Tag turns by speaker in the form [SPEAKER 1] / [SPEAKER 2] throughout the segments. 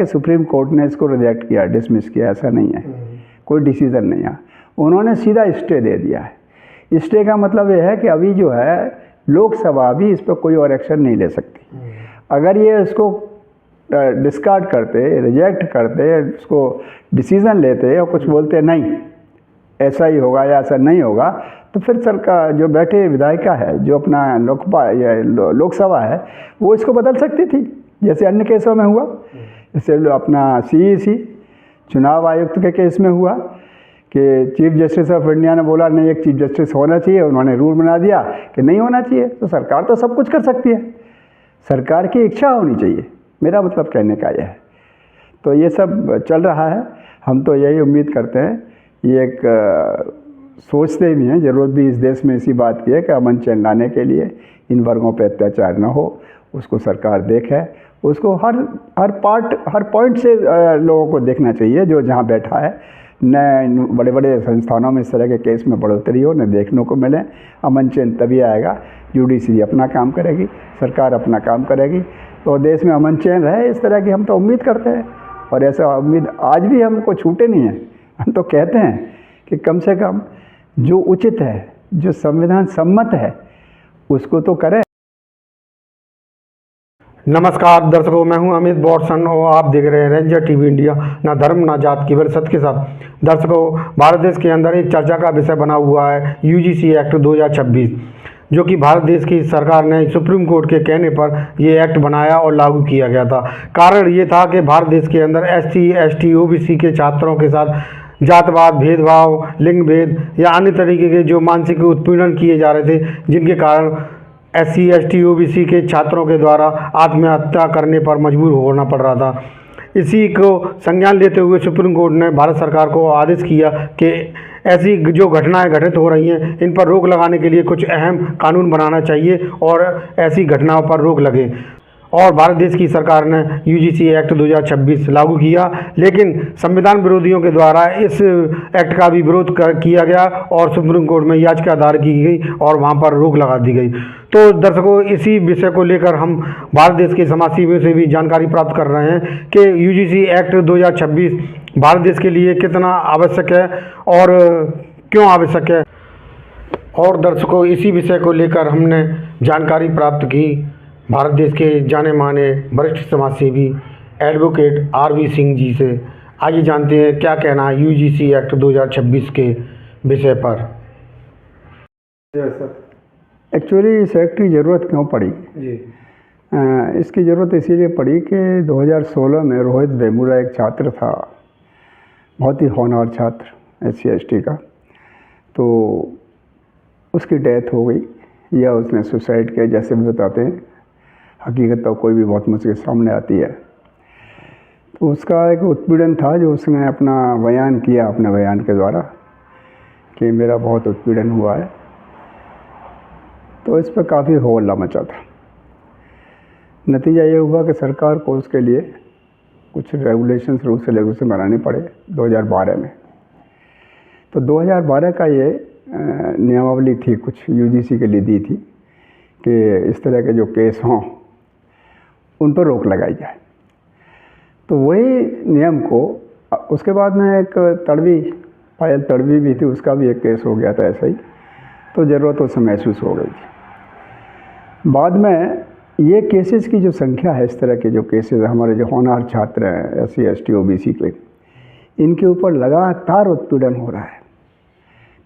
[SPEAKER 1] Supreme court ने इसको reject किया, डिसमिस किया, ऐसा नहीं है, कोई डिसीज़न नहीं है। उन्होंने सीधा स्टे दे दिया है। स्टे का मतलब ये है कि अभी जो है लोकसभा भी इस पर कोई और एक्शन नहीं ले सकती। अगर ये इसको डिस्कार्ड करते, रिजेक्ट करते, उसको डिसीज़न लेते और कुछ बोलते नहीं ऐसा ही होगा या ऐसा नहीं होगा, तो फिर सरकार जो बैठे विधायिका है, जो अपना लोकसभा है, वो इसको बदल सकती थी, जैसे अन्य केसों में हुआ। जैसे अपना CEC चुनाव आयुक्त के केस में हुआ कि चीफ जस्टिस ऑफ इंडिया ने बोला नहीं, एक चीफ जस्टिस होना चाहिए, उन्होंने रूल बना दिया कि नहीं होना चाहिए। तो सरकार तो सब कुछ कर सकती है, सरकार की इच्छा होनी चाहिए, मेरा मतलब कहने का यह है। तो ये सब चल रहा है। हम तो यही उम्मीद करते हैं, ये एक सोचते भी हैं, ज़रूरत भी इस देश में इसी बात की है कि अमन चैन लाने के लिए इन वर्गों पर अत्याचार न हो, उसको सरकार देखे, उसको हर पॉइंट से लोगों को देखना चाहिए जो जहाँ बैठा है। न बड़े बड़े संस्थानों में इस तरह के केस में बढ़ोतरी हो, न देखने को मिले। अमन चैन तभी आएगा, जुडिशरी अपना काम करेगी, सरकार अपना काम करेगी, तो देश में अमन चैन रहे। इस तरह की हम तो उम्मीद करते हैं, और ऐसा उम्मीद आज भी हमको छूटे नहीं है। हम तो कहते हैं कि कम से कम जो उचित है, जो संविधान सम्मत है, उसको तो करें।
[SPEAKER 2] नमस्कार दर्शकों, मैं हूं अमित बॉर्सन और आप देख रहे हैं रेंजर टीवी इंडिया, ना धर्म ना जात की विरासत के साथ। दर्शकों, भारत देश के अंदर एक चर्चा का विषय बना हुआ है UGC एक्ट 2026, जो कि भारत देश की सरकार ने सुप्रीम कोर्ट के कहने पर ये एक्ट बनाया और लागू किया गया था। कारण ये था कि भारत देश के अंदर SC ST OBC के छात्रों के साथ जातवाद, भेदभाव, लिंग भेद या अन्य तरीके के जो मानसिक उत्पीड़न किए जा रहे थे, जिनके कारण SC ST OBC के छात्रों के द्वारा आत्महत्या करने पर मजबूर होना पड़ रहा था। इसी को संज्ञान लेते हुए सुप्रीम कोर्ट ने भारत सरकार को आदेश किया कि ऐसी जो घटनाएं घटित हो रही हैं, इन पर रोक लगाने के लिए कुछ अहम कानून बनाना चाहिए और ऐसी घटनाओं पर रोक लगे। और भारत देश की सरकार ने UGC एक्ट 2026 लागू किया, लेकिन संविधान विरोधियों के द्वारा इस एक्ट का भी विरोध किया गया और सुप्रीम कोर्ट में याचिका दायर की गई और वहां पर रोक लगा दी गई। तो दर्शकों, इसी विषय को लेकर हम भारत देश के समाजसेवियों से भी जानकारी प्राप्त कर रहे हैं कि UGC एक्ट 2026 भारत देश के लिए कितना आवश्यक है और क्यों आवश्यक है। और दर्शकों, इसी विषय को लेकर हमने जानकारी प्राप्त की भारत देश के जाने माने वरिष्ठ समाजसेवी एडवोकेट RV सिंह जी से। आइए जानते हैं क्या कहना है UGC एक्ट 2026 के विषय पर।
[SPEAKER 1] सर, एक्चुअली इस एक्ट की ज़रूरत क्यों पड़ी जी? इसकी ज़रूरत इसीलिए पड़ी कि 2016 में रोहित वेमुला एक छात्र था, बहुत ही होनहार छात्र SC ST का, तो उसकी डेथ हो गई या उसने सुसाइड किया, जैसे भी बताते हैं। हकीकत तो कोई भी बहुत मुश्किल सामने आती है। तो उसका एक उत्पीड़न था जो उसने अपना बयान किया, अपने बयान के द्वारा, कि मेरा बहुत उत्पीड़न हुआ है। तो इस पर काफ़ी हो हल्ला मचा था। नतीजा ये हुआ कि सरकार को उसके लिए कुछ रेगुलेशंस, रूल्स एंड रेगुलेशन बनाने पड़े 2012 में। तो 2012 का ये नियमावली थी, कुछ UGC के लिए दी थी कि इस तरह के जो केस हों उन पर रोक लगाई जाए। तो वही नियम को उसके बाद में एक पायल तड़वी भी थी, उसका भी एक केस हो गया था ऐसा ही। तो ज़रूरत उससे महसूस हो गई थी। बाद में ये केसेस की जो संख्या है, इस तरह के जो केसेस हमारे जो होनहार छात्र हैं SC ST OBC के, इनके ऊपर लगातार उत्पीड़न हो रहा है।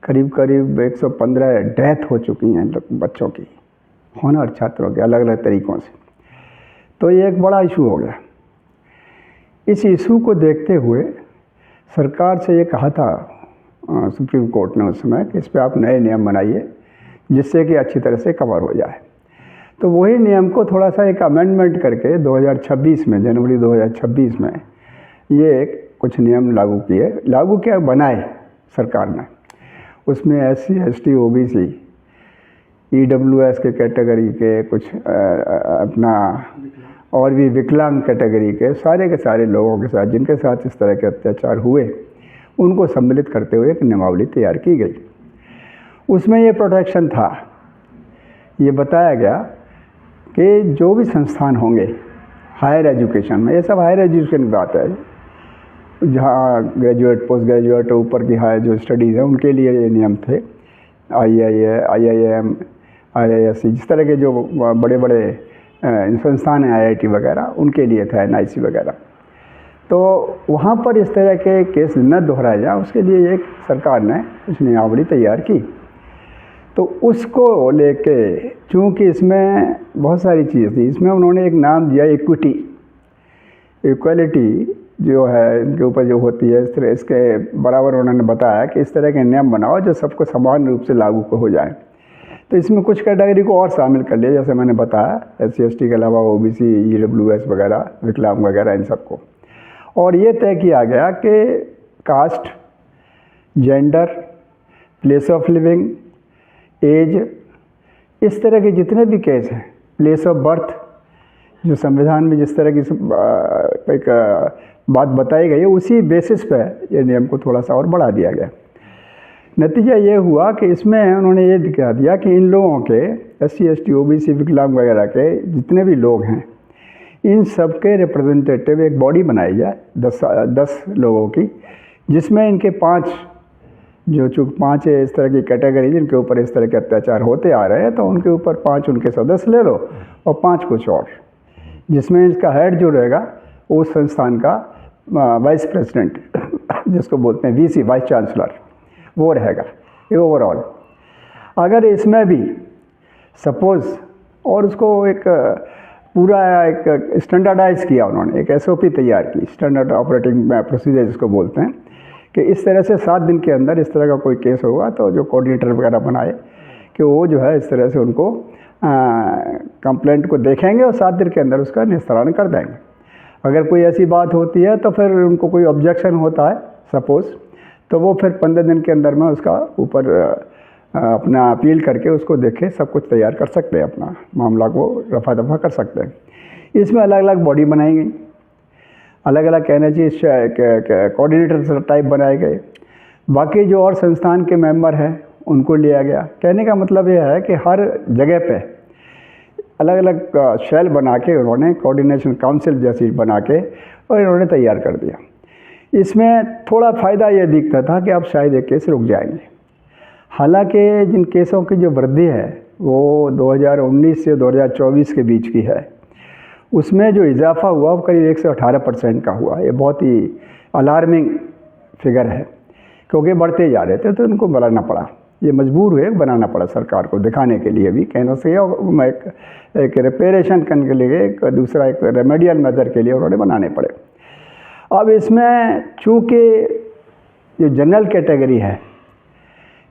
[SPEAKER 1] करीब करीब 115 डेथ हो चुकी हैं बच्चों की, होनहार छात्रों के, अलग अलग तरीक़ों से। तो ये एक बड़ा इशू हो गया। इस इशू को देखते हुए सरकार से ये कहा था सुप्रीम कोर्ट ने उस समय कि इस पर आप नए नियम बनाइए जिससे कि अच्छी तरह से कवर हो जाए। तो वही नियम को थोड़ा सा एक अमेंडमेंट करके 2026 में, जनवरी 2026 में ये कुछ नियम लागू किया, बनाए सरकार ने। उसमें SC ST OBC EWS के कैटेगरी के, कुछ अपना और भी विकलांग कैटेगरी के सारे लोगों के साथ जिनके साथ इस तरह के अत्याचार हुए, उनको सम्मिलित करते हुए एक नियमावली तैयार की गई। उसमें ये प्रोटेक्शन था, ये बताया गया कि जो भी संस्थान होंगे, हायर एजुकेशन में, ये सब हायर एजुकेशन की बात है, जहाँ ग्रेजुएट पोस्ट ग्रेजुएट ऊपर की हायर जो स्टडीज़ हैं उनके लिए ये नियम थे। IIM IISc जिस तरह के जो बड़े बड़े संस्थान हैं IIT वगैरह, उनके लिए था NIC वगैरह। तो वहाँ पर इस तरह के केस न दोहराए जाए, उसके लिए एक सरकार ने कुछ नियमावली तैयार की। तो उसको लेके चूँकि इसमें बहुत सारी चीज़ थी, इसमें उन्होंने एक नाम दिया इक्वलिटी जो है इनके ऊपर जो होती है, इस तरह इसके बराबर उन्होंने बताया कि इस तरह के नियम बनाओ जो सबको समान रूप से लागू हो जाए। तो इसमें कुछ कैटेगरी को और शामिल कर लिया, जैसे मैंने बताया SC ST के अलावा OBC EWS वगैरह, विकलांग वगैरह, इन सबको। और ये तय किया गया कि caste, gender, place of living, age, इस तरह के जितने भी केस हैं, प्लेस ऑफ बर्थ, जो संविधान में जिस तरह की एक बात बताई गई है, उसी बेसिस पे ये नियम को थोड़ा सा और बढ़ा दिया गया। नतीजा ये हुआ कि इसमें उन्होंने ये दिखा दिया कि इन लोगों के SC ST OBC विकलांग वगैरह के जितने भी लोग हैं, इन सब के रिप्रेजेंटेटिव एक बॉडी बनाई जाए 10 लोगों की, जिसमें इनके 5 इस तरह की कैटेगरी जिनके ऊपर इस तरह के अत्याचार होते आ रहे हैं, तो उनके ऊपर 5 उनके सदस्य ले लो और 5 कुछ और, जिसमें इसका हेड जो रहेगा उस संस्थान का वाइस प्रेसिडेंट जिसको बोलते हैं VC, वाइस चांसलर, वो रहेगा ये ओवरऑल। अगर इसमें भी सपोज़, और उसको एक पूरा एक स्टैंडर्डाइज किया उन्होंने, एक SOP तैयार की, स्टैंडर्ड ऑपरेटिंग प्रोसीजर जिसको बोलते हैं, कि इस तरह से 7 दिन के अंदर इस तरह का कोई केस होगा तो जो कोऑर्डिनेटर वगैरह बनाए कि वो जो है इस तरह से उनको कंप्लेंट को देखेंगे और 7 दिन के अंदर उसका निस्तारण कर देंगे। अगर कोई ऐसी बात होती है तो फिर उनको कोई ऑब्जेक्शन होता है सपोज़, तो वो फिर 15 दिन के अंदर में उसका ऊपर अपना अपील करके उसको देखे सब कुछ तैयार कर सकते हैं, अपना मामला को रफा दफा कर सकते हैं। इसमें अलग अलग बॉडी बनाई गई, अलग अलग कहना चाहिए कोऑर्डिनेटर टाइप बनाए गए। बाकी जो और संस्थान के मेंबर हैं उनको लिया गया। कहने का मतलब ये है कि हर जगह पे अलग अलग शेल बना के उन्होंने कोऑर्डिनेशन काउंसिल जैसी बना के और इन्होंने तैयार कर दिया। इसमें थोड़ा फ़ायदा ये दिखता था कि अब शायद ये केस रुक जाएंगे। हालांकि जिन केसों की जो वृद्धि है वो 2019 से 2024 के बीच की है, उसमें जो इजाफा हुआ वो करीब 118% का हुआ। ये बहुत ही अलार्मिंग फिगर है, क्योंकि बढ़ते जा रहे थे तो इनको बनाना पड़ा, ये मजबूर हुए बनाना पड़ा सरकार को, दिखाने के लिए भी कहना सही है, एक रिपेरेशन करने के लिए, एक दूसरा एक रेमेडियल मेजर के लिए उन्होंने बनाने पड़े। अब इसमें चूँकि जो जनरल कैटेगरी है,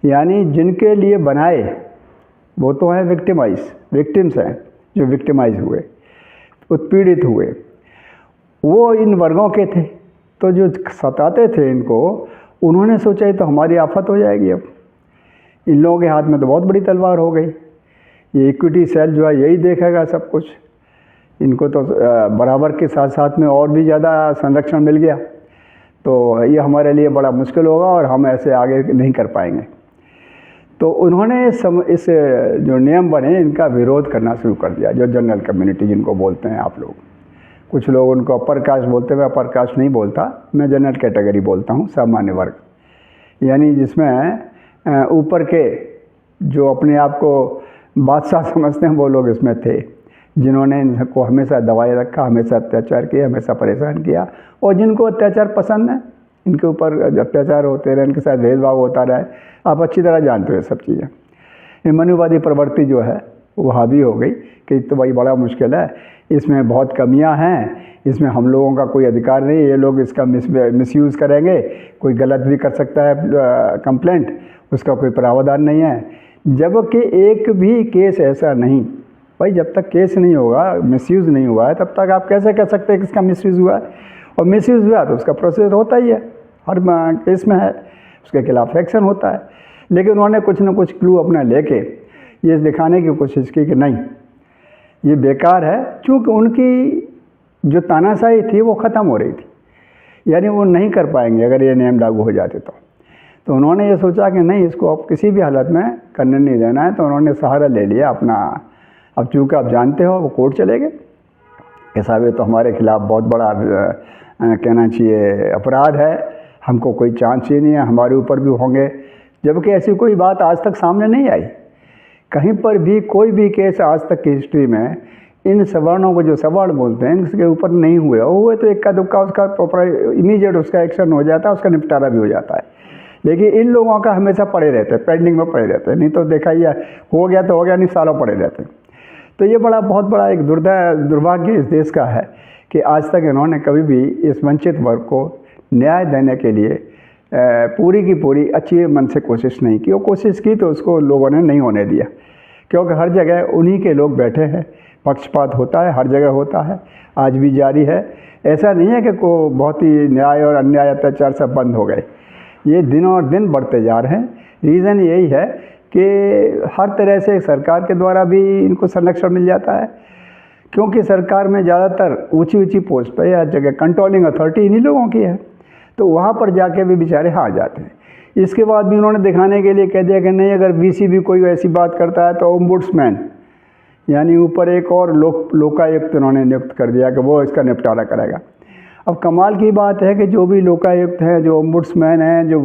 [SPEAKER 1] यानी जिनके लिए बनाए वो तो हैं विक्टिम्स हैं, जो विक्टिमाइज हुए, उत्पीड़ित हुए, वो इन वर्गों के थे। तो जो सताते थे इनको, उन्होंने सोचा ये तो हमारी आफत हो जाएगी, अब इन लोगों के हाथ में तो बहुत बड़ी तलवार हो गई, ये इक्विटी सेल जो है यही देखेगा सब कुछ, इनको तो बराबर के साथ साथ में और भी ज़्यादा संरक्षण मिल गया, तो ये हमारे लिए बड़ा मुश्किल होगा और हम ऐसे आगे नहीं कर पाएंगे। तो उन्होंने इस जो नियम बने इनका विरोध करना शुरू कर दिया। जो जनरल कम्युनिटी जिनको बोलते हैं आप लोग, कुछ लोग उनको अपर कास्ट बोलते हैं, मैं अपर कास्ट नहीं बोलता, मैं जनरल कैटेगरी बोलता हूँ, सामान्य वर्ग, यानी जिसमें ऊपर के जो अपने आप को बादशाह समझते हैं वो लोग इसमें थे, जिन्होंने इनको हमेशा दबाए रखा, हमेशा अत्याचार किया, हमेशा परेशान किया, और जिनको अत्याचार पसंद है, इनके ऊपर अत्याचार होते रहे, इनके साथ भेदभाव होता रहा है। आप अच्छी तरह जानते हो ये सब चीज़ें। ये मनुवादी प्रवृत्ति जो है वो हावी हो गई कि तो भाई बड़ा मुश्किल है, इसमें बहुत कमियां हैं, इसमें हम लोगों का कोई अधिकार नहीं, ये लोग इसका मिसयूज़ करेंगे, कोई गलत भी कर सकता है कंप्लेंट, उसका कोई प्रावधान नहीं है। जबकि एक भी केस ऐसा नहीं, भाई जब तक केस नहीं होगा, मिसयूज़ नहीं हुआ है, तब तक आप कैसे कह सकते हैं कि इसका मिसयूज़ हुआ है। और मिसयूज़ हुआ तो उसका प्रोसेस होता ही है, हर केस में है, उसके खिलाफ एक्शन होता है। लेकिन उन्होंने कुछ ना कुछ क्लू अपना लेके ये दिखाने की कोशिश की कि नहीं ये बेकार है, चूँकि उनकी जो तानाशाही थी वो ख़त्म हो रही थी, यानी वो नहीं कर पाएंगे अगर ये नियम लागू हो जाते तो उन्होंने ये सोचा कि नहीं, इसको अब किसी भी हालत में करने नहीं देना है। तो उन्होंने सहारा ले लिया अपना, अब चूँकि आप जानते हो वो कोर्ट चले गए, ऐसा भी तो हमारे खिलाफ बहुत बड़ा कहना चाहिए अपराध है, हमको कोई चांस ही नहीं है, हमारे ऊपर भी होंगे, जबकि ऐसी कोई बात आज तक सामने नहीं आई। कहीं पर भी कोई भी केस आज तक की हिस्ट्री में इन सवर्णों को, जो सवर्ण बोलते हैं, इसके ऊपर नहीं हुए, और हुए तो इक्का दुक्का उसका प्रॉपर इमीडिएट उसका एक्शन हो जाता है, उसका निपटारा भी हो जाता है। लेकिन इन लोगों का हमेशा पड़े रहते हैं, पेंडिंग में पड़े रहते हैं, नहीं तो देखा ही हो गया तो हो गया, नहीं सालों पड़े रहते हैं। तो ये बहुत बड़ा एक दुर्भाग्य इस देश का है कि आज तक इन्होंने कभी भी इस वंचित वर्ग को न्याय देने के लिए पूरी की पूरी अच्छी मन से कोशिश नहीं की। वो कोशिश की तो उसको लोगों ने नहीं होने दिया, क्योंकि हर जगह उन्हीं के लोग बैठे हैं, पक्षपात होता है, हर जगह होता है, आज भी जारी है। ऐसा नहीं है कि को बहुत ही न्याय और अन्याय अत्याचार सब बंद हो गए, ये दिनों और दिन बढ़ते जा रहे हैं। रीज़न यही है कि हर तरह से सरकार के द्वारा भी इनको संरक्षण मिल जाता है, क्योंकि सरकार में ज़्यादातर ऊंची पोस्ट पर या जगह कंट्रोलिंग अथॉरिटी इन्हीं लोगों की है, तो वहाँ पर जाके भी बेचारे हार जाते हैं। इसके बाद भी उन्होंने दिखाने के लिए कह दिया कि नहीं, अगर वीसी भी कोई ऐसी बात करता है तो ओम्बुड्समैन, यानी ऊपर एक और लोकायुक्त उन्होंने नियुक्त कर दिया कि वो इसका निपटारा करेगा। अब कमाल की बात है कि जो भी लोकायुक्त हैं, जो ओम्बुड्समैन हैं, जो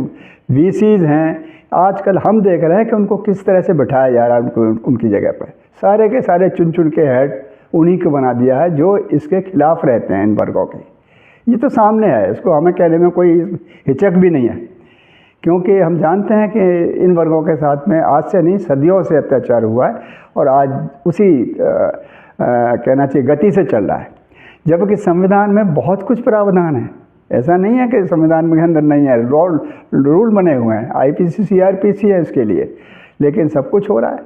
[SPEAKER 1] वीसीज हैं, आजकल हम देख रहे हैं कि उनको किस तरह से बिठाया जा रहा है उनकी जगह पर। सारे के सारे चुन के हेड उन्हीं को बना दिया है जो इसके खिलाफ रहते हैं, इन वर्गों के। ये तो सामने है, इसको हमें कहने में कोई हिचक भी नहीं है, क्योंकि हम जानते हैं कि इन वर्गों के साथ में आज से नहीं, सदियों से अत्याचार हुआ है और आज उसी कहना चाहिए गति से चल रहा है। जबकि संविधान में बहुत कुछ प्रावधान है, ऐसा नहीं है कि संविधान के अंदर नहीं है, रूल बने हुए हैं, आईपीसी सीआरपीसी है इसके लिए, लेकिन सब कुछ हो रहा है,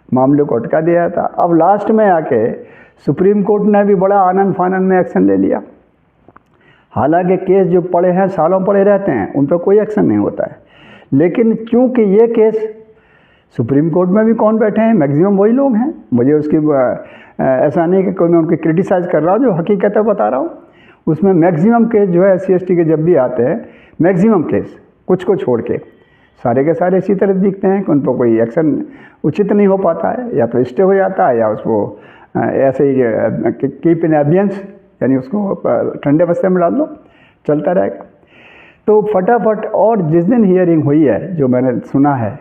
[SPEAKER 1] मामले को अटका दिया था। अब लास्ट में आके सुप्रीम कोर्ट ने भी बड़ा आनन फानन में एक्शन ले लिया। हालांकि केस जो पड़े हैं, सालों पड़े रहते हैं, उन पर कोई एक्शन नहीं होता है, लेकिन चूंकि ये केस सुप्रीम कोर्ट में भी कौन बैठे हैं, मैक्सिमम वही लोग हैं। मुझे उसकी ऐसा नहीं कि कोई मैं उनकी क्रिटिसाइज़ कर रहा हूँ, जो हकीकत है बता रहा हूँ। उसमें मैक्सिमम केस जो है SC/ST के जब भी आते हैं, मैक्सिमम केस कुछ को छोड़ के सारे के सारे इसी तरह दिखते हैं कि उन पर कोई एक्शन उचित नहीं हो पाता है, या तो स्टे हो जाता है, या उसको ऐसे ही कीप इन एबियंस, यानी उसको ठंडे बस्ते में डाल दो, चलता रहेगा। तो फटाफट, और जिस दिन हियरिंग हुई है, जो मैंने सुना है,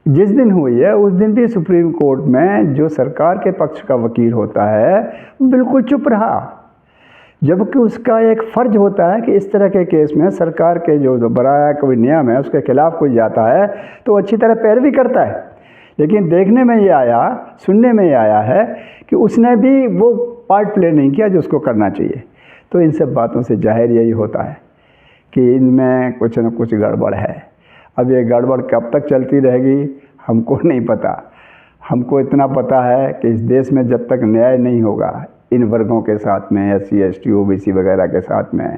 [SPEAKER 1] जिस दिन हुई है उस दिन भी सुप्रीम कोर्ट में जो सरकार के पक्ष का वकील होता है बिल्कुल चुप रहा, जबकि उसका एक फ़र्ज होता है कि इस तरह के केस में सरकार के जो बनाया कोई नियम है उसके खिलाफ कोई जाता है तो अच्छी तरह पैरवी करता है। लेकिन देखने में ये आया, सुनने में ये आया है कि उसने भी वो पार्ट प्ले नहीं किया जो उसको करना चाहिए। तो इन सब बातों से जाहिर यही होता है कि इनमें कुछ न कुछ गड़बड़ है। अब ये गड़बड़ कब तक चलती रहेगी हमको नहीं पता। हमको इतना पता है कि इस देश में जब तक न्याय नहीं होगा इन वर्गों के साथ में, SC/ST OBC वगैरह के साथ में,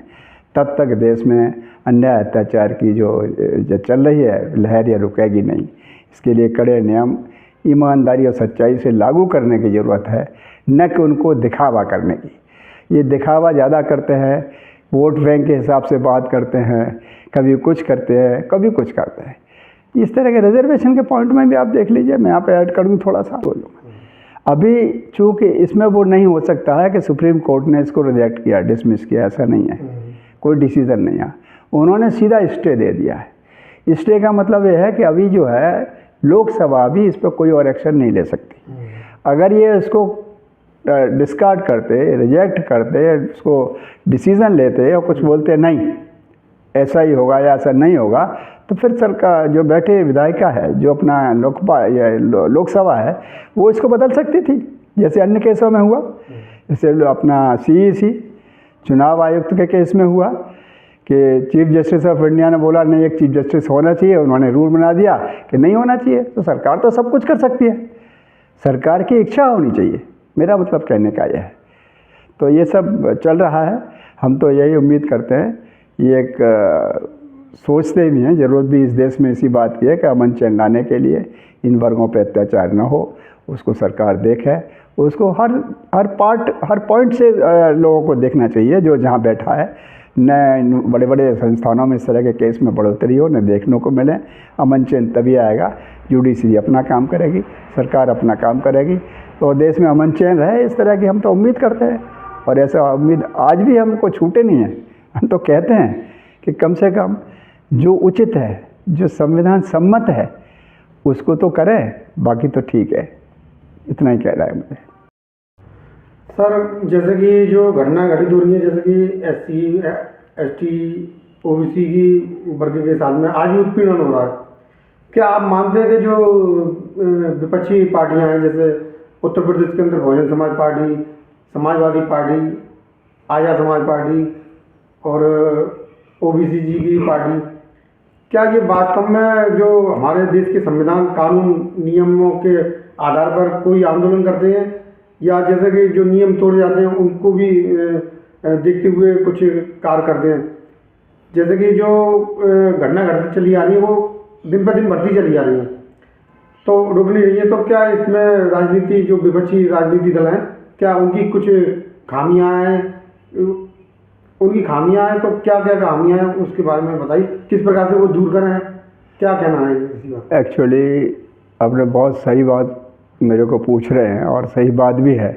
[SPEAKER 1] तब तक देश में अन्याय अत्याचार की जो चल रही है लहर, ये रुकेगी नहीं। इसके लिए कड़े नियम ईमानदारी और सच्चाई से लागू करने की ज़रूरत है, न कि उनको दिखावा करने की। ये दिखावा ज़्यादा करते हैं, वोट बैंक के हिसाब से बात करते हैं, कभी कुछ करते हैं, कभी कुछ करते हैं। इस तरह के रिजर्वेशन के पॉइंट में भी आप देख लीजिए, मैं यहाँ पे ऐड कर दूँ थोड़ा सा बोलूँ। अभी चूँकि इसमें वो नहीं हो सकता है कि सुप्रीम कोर्ट ने इसको रिजेक्ट किया, डिसमिस किया, ऐसा नहीं है, कोई डिसीज़न नहीं है। उन्होंने सीधा स्टे दे दिया है। स्टे का मतलब ये है कि अभी जो है लोकसभा भी इस पर कोई और एक्शन नहीं ले सकती। अगर ये इसको डिस्कार्ड करते, रिजेक्ट करते, उसको डिसीज़न लेते और कुछ बोलते नहीं ऐसा ही होगा या ऐसा नहीं होगा, तो फिर सरकार जो बैठे विधायिका है, जो अपना लोकसभा है, वो इसको बदल सकती थी, जैसे अन्य केसों में हुआ। जैसे अपना CEC चुनाव आयुक्त के केस में हुआ कि चीफ जस्टिस ऑफ इंडिया ने बोला नहीं, एक चीफ जस्टिस होना चाहिए, उन्होंने रूल बना दिया कि नहीं होना चाहिए। तो सरकार तो सब कुछ कर सकती है, सरकार की इच्छा होनी चाहिए, मेरा मतलब कहने का यह है। तो ये सब चल रहा है। हम तो यही उम्मीद करते हैं, ये एक सोचते भी हैं, ज़रूरत भी इस देश में इसी बात की है कि अमन चैन लाने के लिए इन वर्गों पे अत्याचार न हो, उसको सरकार देखे, उसको हर पॉइंट से लोगों को देखना चाहिए जो जहाँ बैठा है। न बड़े बड़े संस्थानों में इस तरह के केस में बढ़ोतरी हो, न देखने को मिले। अमन चैन तभी आएगा, जुडिशरी अपना काम करेगी, सरकार अपना काम करेगी, तो देश में अमन चैन रहे। इस तरह की हम तो उम्मीद करते हैं। और ऐसा उम्मीद आज भी हमको छूटे नहीं है। हम तो कहते हैं कि कम से कम जो उचित है, जो संविधान सम्मत है, उसको तो करें, बाकी तो ठीक है। इतना ही कह रहा है मुझे।
[SPEAKER 2] सर, जैसे कि जो घटना घटित हो रही है, जैसे कि SC ST OBC की वर्ग के साथ में आज भी उत्पीड़न हो रहा है, क्या आप मानते हैं कि जो विपक्षी पार्टियां हैं, जैसे उत्तर प्रदेश के अंदर बहुजन समाज पार्टी, समाजवादी पार्टी, आज़ाद समाज पार्टी और OBC जी की पार्टी, क्या ये वास्तव में जो हमारे देश के संविधान, कानून, नियमों के आधार पर कोई आंदोलन करते हैं, या जैसे कि जो नियम तोड़े जाते हैं उनको भी देखते हुए कुछ कार्य करते हैं? जैसे कि जो घटना घटती चली आ रही है वो दिन पर दिन बढ़ती चली जा रही है, तो रुक नहीं रही है, तो क्या इसमें राजनीति, जो विपक्षी राजनीति दल हैं, क्या उनकी कुछ खामियां हैं? उनकी खामियां हैं तो क्या क्या खामियां हैं उसके बारे में बताइए, किस प्रकार से वो दूर करें, क्या कहना है इसी बात?
[SPEAKER 1] एक्चुअली आपने बहुत सही बात मेरे को पूछ रहे हैं, और सही बात भी है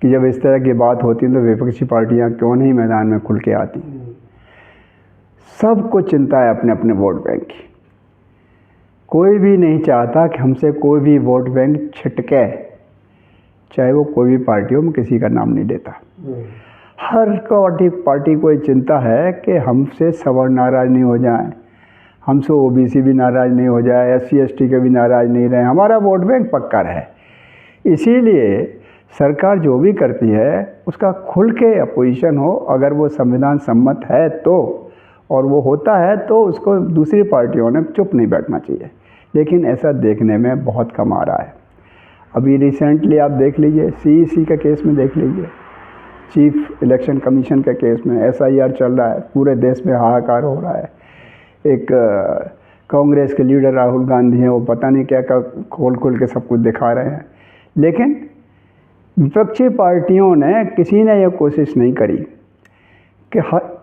[SPEAKER 1] कि जब इस तरह की बात होती है तो विपक्षी पार्टियां क्यों नहीं मैदान में खुल के आती। सबको चिंता है अपने अपने वोट बैंक की। कोई भी नहीं चाहता कि हमसे कोई भी वोट बैंक छिटके, चाहे वो कोई भी पार्टी हो, मैं किसी का नाम नहीं लेता। हर पार्टी को ये चिंता है कि हमसे सवर्ण नाराज़ नहीं हो जाएं, हमसे OBC भी नाराज़ नहीं हो जाए, SC ST के भी नाराज़ नहीं रहे, हमारा वोट बैंक पक्का रहे। इसीलिए सरकार जो भी करती है उसका खुल के अपोजिशन हो, अगर वो संविधान सम्मत है तो, और वो होता है तो उसको दूसरी पार्टियों ने चुप नहीं बैठना चाहिए। लेकिन ऐसा देखने में बहुत कम आ रहा है। अभी रिसेंटली आप देख लीजिए, CEC के केस में देख लीजिए, चीफ इलेक्शन कमीशन के केस में SIR चल रहा है, पूरे देश में हाहाकार हो रहा है। एक कांग्रेस के लीडर राहुल गांधी हैं, वो पता नहीं क्या खोल के सब कुछ दिखा रहे हैं। लेकिन विपक्षी पार्टियों ने, किसी ने ये कोशिश नहीं करी कि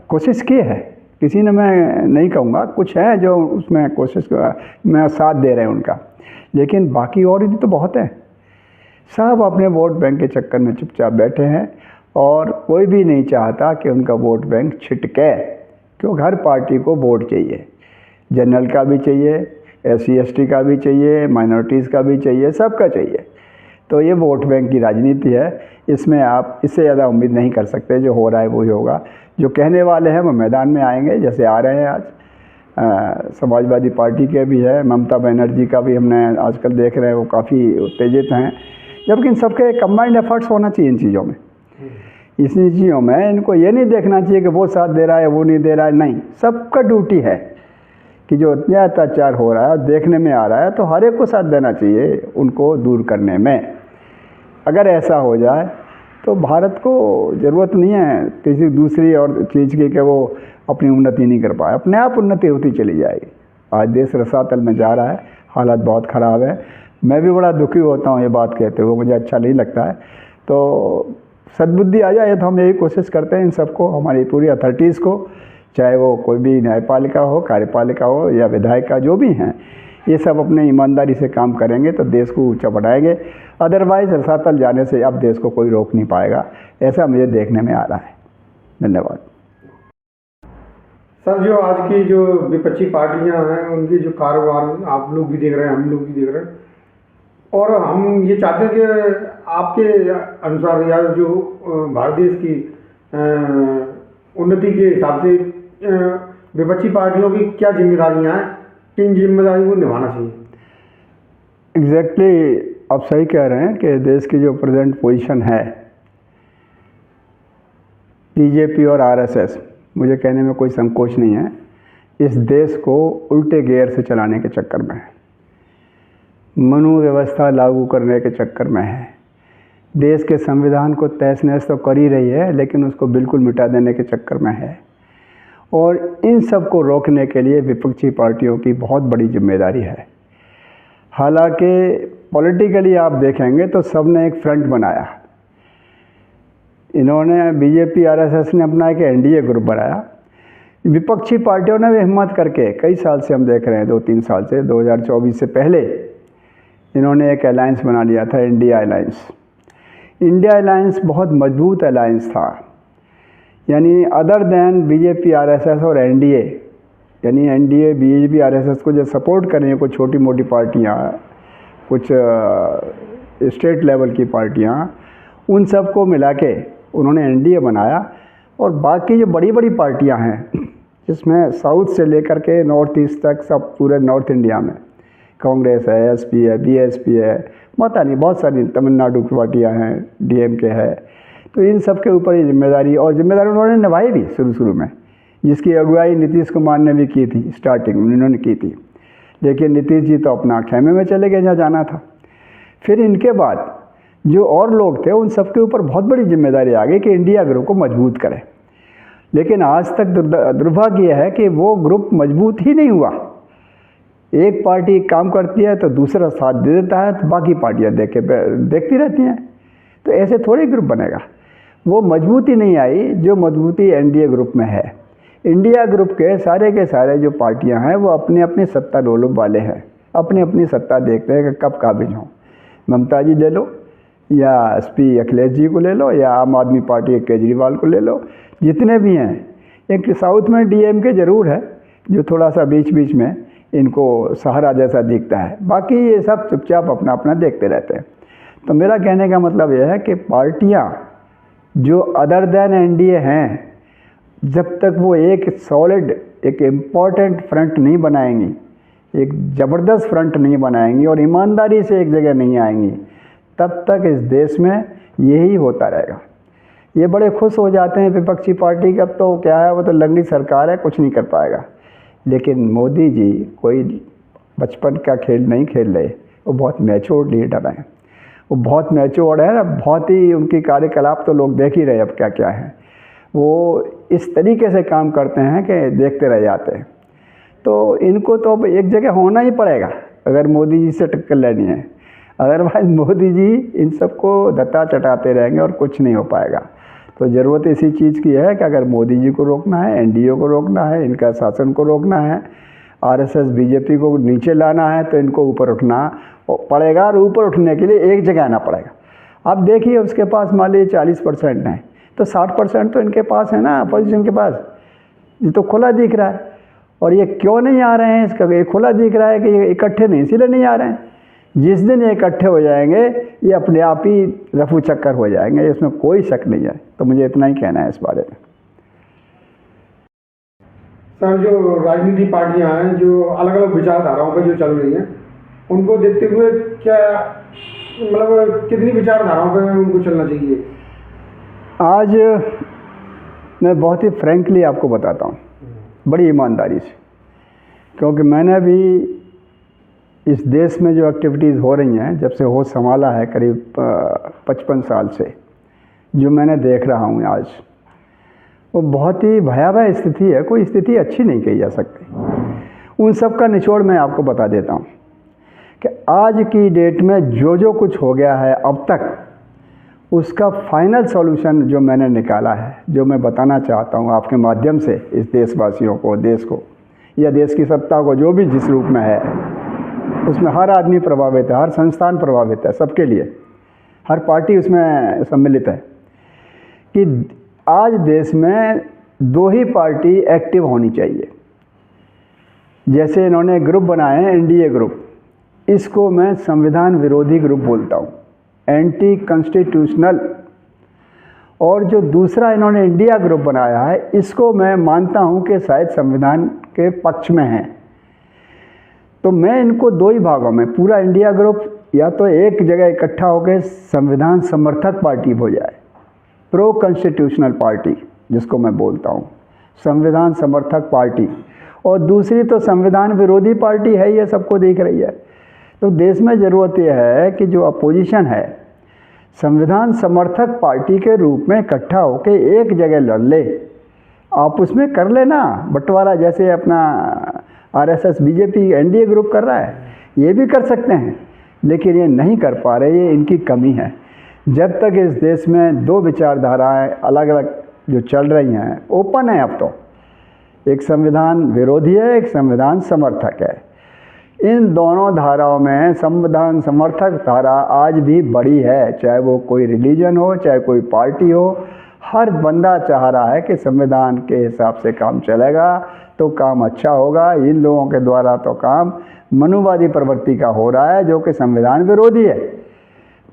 [SPEAKER 1] कोशिश की है, किसी ने, मैं नहीं कहूँगा, कुछ है जो उसमें कोशिश में साथ दे रहे हैं उनका, लेकिन बाकी और भी तो बहुत हैं। सब अपने वोट बैंक के चक्कर में चुपचाप बैठे हैं, और कोई भी नहीं चाहता कि उनका वोट बैंक छिटके, क्योंकि हर पार्टी को वोट चाहिए, जनरल का भी चाहिए, SC ST का भी चाहिए, माइनॉरिटीज़ का भी चाहिए, सबका चाहिए। तो ये वोट बैंक की राजनीति है, इसमें आप इससे ज़्यादा उम्मीद नहीं कर सकते। जो हो रहा है वही होगा। जो कहने वाले हैं वो मैदान में आएंगे, जैसे आ रहे हैं आज। समाजवादी पार्टी के भी है, ममता बनर्जी का भी हमने आजकल देख रहे हैं, वो काफ़ी उत्तेजित हैं। जबकि इन सबके कंबाइंड एफर्ट्स होना चाहिए इन चीज़ों में। इस चीज़ों में इनको ये नहीं देखना चाहिए कि वो साथ दे रहा है, वो नहीं दे रहा है, नहीं, सबका ड्यूटी है कि जो इतना अत्याचार हो रहा है, देखने में आ रहा है, तो हर एक को साथ देना चाहिए उनको दूर करने में। अगर ऐसा हो जाए तो भारत को ज़रूरत नहीं है किसी दूसरी और चीज़ की कि वो अपनी उन्नति नहीं कर पाए, अपने आप उन्नति होती चली जाएगी। आज देश रसातल में जा रहा है, हालात बहुत ख़राब है। मैं भी बड़ा दुखी होता हूँ ये बात कहते हुए, मुझे अच्छा नहीं लगता है। तो सद्बुद्धि आ जाए तो हम यही कोशिश करते हैं इन सबको, हमारी पूरी अथॉरिटीज़ को, चाहे वो कोई भी न्यायपालिका हो, कार्यपालिका हो या विधायिका, जो भी हैं, ये सब अपने ईमानदारी से काम करेंगे तो देश को ऊंचा बढ़ाएंगे। अदरवाइज रसातल जाने से अब देश को कोई रोक नहीं पाएगा, ऐसा मुझे देखने में आ रहा है। धन्यवाद।
[SPEAKER 2] सर, जो आज की जो विपक्षी पार्टियां हैं उनकी जो कारोबार आप लोग भी देख रहे हैं, हम लोग भी देख रहे हैं, और हम ये चाहते हैं कि आपके अनुसार या जो भारत देश की उन्नति के हिसाब से विपक्षी पार्टियों की क्या जिम्मेदारियां हैं, किन जिम्मेदारियों को निभाना चाहिए?
[SPEAKER 1] एग्जैक्टली आप सही कह रहे हैं कि देश की जो प्रेजेंट पोजीशन है, BJP और RSS, मुझे कहने में कोई संकोच नहीं है, इस देश को उल्टे गियर से चलाने के चक्कर में है, मनोव्यवस्था लागू करने के चक्कर में है। देश के संविधान को तहस नहस तो कर ही रही है, लेकिन उसको बिल्कुल मिटा देने के चक्कर में है। और इन सब को रोकने के लिए विपक्षी पार्टियों की बहुत बड़ी जिम्मेदारी है। हालांकि पॉलिटिकली आप देखेंगे तो सब ने एक फ्रंट बनाया। इन्होंने BJP RSS ने अपना एक NDA ग्रुप बनाया। विपक्षी पार्टियों ने भी हिम्मत करके, कई साल से हम देख रहे हैं, 2-3 साल से, 2024 से पहले इन्होंने एक अलायंस बना लिया था, इंडिया अलायंस। इंडिया अलायंस बहुत मजबूत अलायंस था, यानी अदर दैन बीजेपी, आरएसएस और एनडीए, यानी एनडीए बीजेपी आरएसएस को जो सपोर्ट कर रही हैं कुछ छोटी मोटी पार्टियाँ, कुछ स्टेट लेवल की पार्टियाँ, उन सब को मिला के उन्होंने एनडीए बनाया। और बाकी जो बड़ी बड़ी पार्टियाँ हैं जिसमें साउथ से लेकर के नॉर्थ ईस्ट तक सब पूरे नॉर्थ इंडिया में कांग्रेस है, एसपी है, बीएसपी है, पता नहीं बहुत सारी तमिलनाडु की पार्टियाँ हैं, डीएमके है, तो इन सब के ऊपर ये जिम्मेदारी उन्होंने निभाई भी शुरू में, जिसकी अगुवाई नीतीश कुमार ने भी की थी, स्टार्टिंग में उन्होंने की थी। लेकिन नीतीश जी तो अपना खेमे में चले गए जहाँ जाना था। फिर इनके बाद जो और लोग थे उन सब के ऊपर बहुत बड़ी जिम्मेदारी आ गई कि इंडिया ग्रुप को मजबूत करें। लेकिन आज तक दुर्भाग्य यह है कि वो ग्रुप मजबूत ही नहीं हुआ। एक पार्टी काम करती है तो दूसरा साथ दे देता है, तो बाकी पार्टियाँ देखती रहती हैं। तो ऐसे थोड़ी ग्रुप बनेगा। वो मजबूती नहीं आई जो मजबूती एनडीए ग्रुप में है। इंडिया ग्रुप के सारे जो पार्टियां हैं वो अपने अपनी सत्ता लोलुप वाले हैं, अपनी अपनी सत्ता देखते हैं कि कब काबिज हों। ममता जी ले लो, या एसपी अखिलेश जी को ले लो, या आम आदमी पार्टी के केजरीवाल को ले लो, जितने भी हैं। एक साउथ में डीएमके ज़रूर है जो थोड़ा सा बीच बीच में इनको सहारा जैसा दिखता है, बाकी ये सब चुपचाप अपना अपना देखते रहते हैं। तो मेरा कहने का मतलब यह है कि पार्टियाँ जो अदर दैन एनडीए हैं, जब तक वो एक सॉलिड, एक इम्पॉर्टेंट फ्रंट नहीं बनाएंगी, एक ज़बरदस्त फ्रंट नहीं बनाएंगी और ईमानदारी से एक जगह नहीं आएंगी, तब तक इस देश में यही होता रहेगा। ये बड़े खुश हो जाते हैं विपक्षी पार्टी का, तो क्या है, वो तो लंगड़ी सरकार है, कुछ नहीं कर पाएगा। लेकिन मोदी जी कोई बचपन का खेल नहीं खेल रहे, वो बहुत मैच्योर्ड लीडर हैं। वो बहुत मैच्योर्ड है ना, बहुत ही उनकी कार्यकलाप तो लोग देख ही रहे अब क्या क्या है। वो इस तरीके से काम करते हैं कि देखते रह जाते हैं। तो इनको तो अब एक जगह होना ही पड़ेगा अगर मोदी जी से टक्कर लेनी है। अदरवाइज मोदी जी इन सबको धत्ता चटाते रहेंगे और कुछ नहीं हो पाएगा। तो ज़रूरत इसी चीज़ की है कि अगर मोदी जी को रोकना है, एनडीए को रोकना है, इनका शासन को रोकना है, आरएसएस बीजेपी को नीचे लाना है, तो इनको ऊपर उठना पड़ेगा। और ऊपर उठने के लिए एक जगह आना पड़ेगा। अब देखिए उसके पास मान लीजिए 40% हैं, तो 60% तो इनके पास है ना, अपोजिशन के पास। ये तो खुला दिख रहा है। और ये क्यों नहीं आ रहे हैं, इसका ये खुला दिख रहा है कि ये इकट्ठे नहीं, इसीलिए नहीं आ रहे हैं। जिस दिन ये इकट्ठे हो जाएंगे ये अपने आप ही रफू चक्कर हो जाएंगे, इसमें कोई शक नहीं है। तो मुझे इतना ही कहना है इस बारे में।
[SPEAKER 2] सर, जो राजनीतिक पार्टियां हैं जो अलग अलग विचारधाराओं पर जो चल रही हैं, उनको देखते हुए क्या मतलब कितनी विचारधाराओं पर उनको चलना चाहिए?
[SPEAKER 1] आज मैं बहुत ही फ्रैंकली आपको बताता हूँ, बड़ी ईमानदारी से, क्योंकि मैंने भी इस देश में जो एक्टिविटीज़ हो रही हैं, जब से होश संभाला है करीब 55 साल से, जो मैंने देख रहा हूँ आज, वो बहुत ही भयावह स्थिति है। कोई स्थिति अच्छी नहीं कही जा सकती। उन सब का निचोड़ मैं आपको बता देता हूँ कि आज की डेट में जो कुछ हो गया है अब तक, उसका फाइनल सॉल्यूशन जो मैंने निकाला है, जो मैं बताना चाहता हूँ आपके माध्यम से इस देशवासियों को, देश को या देश की सत्ता को, जो भी जिस रूप में है, उसमें हर आदमी प्रभावित है, हर संस्थान प्रभावित है, सबके लिए हर पार्टी उसमें सम्मिलित है कि आज देश में 2 ही पार्टी एक्टिव होनी चाहिए। जैसे इन्होंने ग्रुप बनाए हैं, एनडीए ग्रुप, इसको मैं संविधान विरोधी ग्रुप बोलता हूँ, एंटी कॉन्स्टिट्यूशनल। और जो दूसरा इन्होंने इंडिया ग्रुप बनाया है, इसको मैं मानता हूँ कि शायद संविधान के पक्ष में है। तो मैं इनको 2 ही भागों में, पूरा इंडिया ग्रुप या तो एक जगह इकट्ठा होकर संविधान समर्थक पार्टी हो जाए, प्रो कॉन्स्टिट्यूशनल पार्टी जिसको मैं बोलता हूँ, संविधान समर्थक पार्टी, और दूसरी तो संविधान विरोधी पार्टी है, ये सबको दिख रही है। तो देश में ज़रूरत यह है कि जो अपोजिशन है, संविधान समर्थक पार्टी के रूप में इकट्ठा होकर एक जगह लड़ ले। आप उसमें कर लेना बंटवारा, जैसे अपना आरएसएस बीजेपी एनडीए ग्रुप कर रहा है, ये भी कर सकते हैं, लेकिन ये नहीं कर पा रहे, ये इनकी कमी है। जब तक इस देश में 2 विचारधाराएं अलग अलग जो चल रही हैं, ओपन है अब तो, एक संविधान विरोधी है, एक संविधान समर्थक है, इन दोनों धाराओं में संविधान समर्थक धारा आज भी बड़ी है, चाहे वो कोई रिलीजन हो, चाहे कोई पार्टी हो। हर बंदा चाह रहा है कि संविधान के हिसाब से काम चलेगा तो काम अच्छा होगा। इन लोगों के द्वारा तो काम मनुवादी प्रवृत्ति का हो रहा है, जो कि संविधान विरोधी है।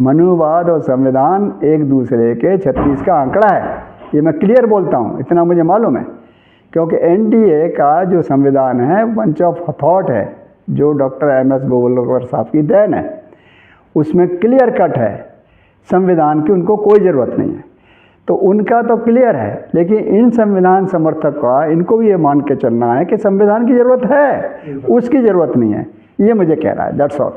[SPEAKER 1] मनुवाद और संविधान एक दूसरे के 36 का आंकड़ा है, ये मैं क्लियर बोलता हूँ, इतना मुझे मालूम है। क्योंकि एनडीए का जो संविधान है बंच ऑफ थॉट है, जो डॉक्टर MS गोवलकर साहब की देन है, उसमें क्लियर कट है संविधान की उनको कोई ज़रूरत नहीं है। तो उनका तो क्लियर है, लेकिन इन संविधान समर्थक का इनको भी ये मान के चलना है कि संविधान की ज़रूरत है, उसकी ज़रूरत नहीं है, ये मुझे कह रहा है। That's all.